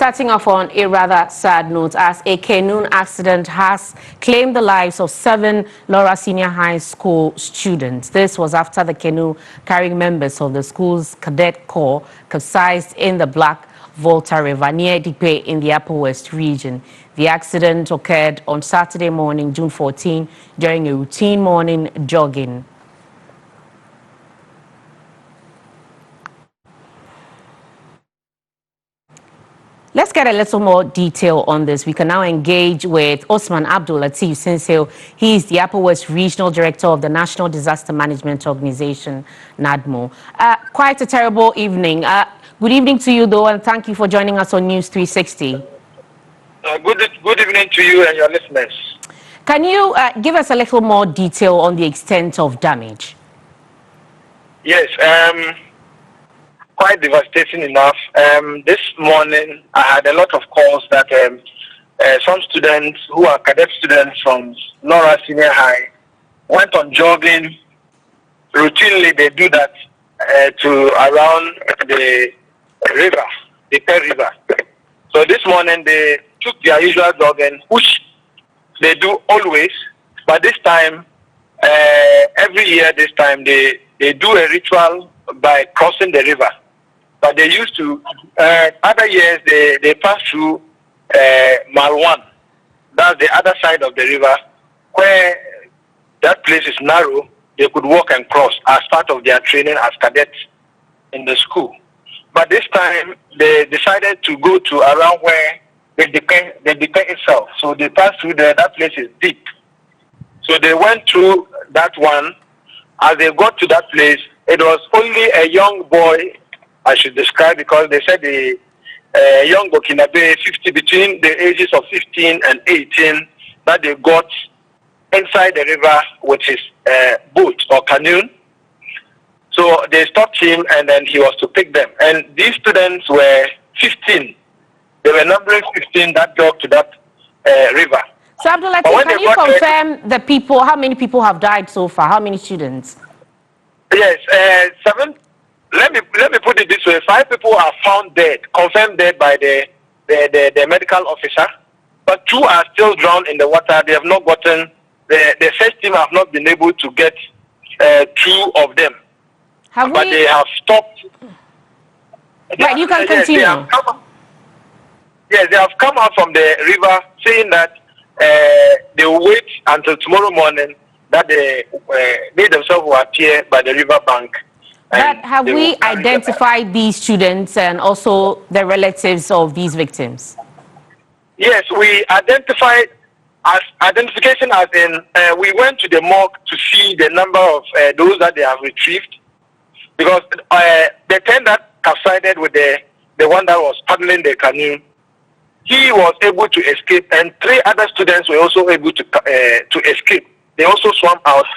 starting off on a rather sad note, as a canoe accident has claimed the lives of 7 Lawra Senior High School students. This was after the canoe carrying members of the school's cadet corps capsized in the Black Volta River near Dipe in the Upper West region. The accident occurred on Saturday morning, June 14, during a routine morning jogging. Let's get a little more detail on this. We can now engage with Osman Abdul Latif Senseo. He is the Upper West Regional Director of the National Disaster Management Organization, NADMO. Quite a terrible evening. Good evening to you, though, and thank you for joining us on News 360. Good evening to you and your listeners. Can you give us a little more detail on the extent of damage? Yes. Quite devastating enough. This morning, I had a lot of calls that some students who are cadet students from Lawra Senior High went on jogging. Routinely, they do that to around the river, the Pearl River. So this morning, they took their usual jogging, which they do always, but this time, every year, this time, they do a ritual by crossing the river. But they used to, other years, they pass through Malwan. That's the other side of the river, where that place is narrow. They could walk and cross as part of their training as cadets in the school. But this time, they decided to go to around where they depend itself. So they passed through there. That place is deep. So they went through that one. As they got to that place, it was only a young boy, I should describe, because they said the young Burkinabe, 50, between the ages of 15 and 18, that they got inside the river with his boat or canoe. So they stopped him, and then he was to pick them. And these students were 15. They were numbering 15 that got to that river. So Abdul Latif, can you confirm the people, how many people have died so far? How many students? Yes, 7. Let me put it this way: 5 people are found dead, confirmed dead by the medical officer, but 2 are still drowned in the water. They have not gotten the first team have not been able to get 2 of them, but they have stopped. Right, you can continue. Yes, they have come out from the river saying that they will wait until tomorrow morning that they themselves will appear by the river bank. But have we identified these students and also the relatives of these victims? Yes, we identified identification as in we went to the morgue to see the number of those that they have retrieved, because the 10 that capsized with the one that was paddling the canoe, he was able to escape, and 3 other students were also able to escape. They also swam out,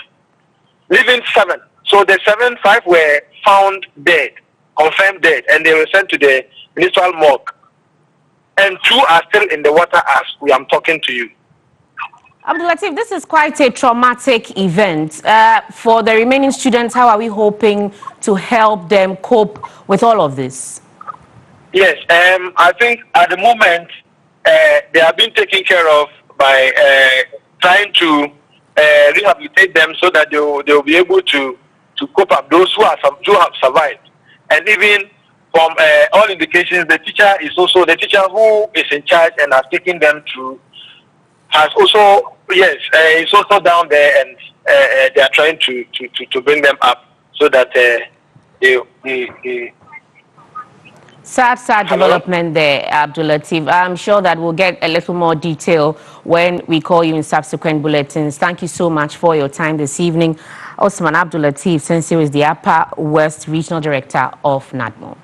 leaving 7. So the 5 were found dead, confirmed dead, and they were sent to the municipal morgue. And 2 are still in the water as we am talking to you. Abdul Latif, this is quite a traumatic event. For the remaining students, how are we hoping to help them cope with all of this? Yes, I think at the moment they are being taken care of by trying to rehabilitate them so that they will be able to cope up, those who have survived. And even from all indications, the teacher who is in charge and has taken them through has also, yes, is also down there, and they are trying to bring them up so that Sad development there, Abdul Latif. I'm sure that we'll get a little more detail when we call you in subsequent bulletins. Thank you so much for your time this evening. Osman Abdul Latif Senseo is the Upper West Regional Director of NADMO.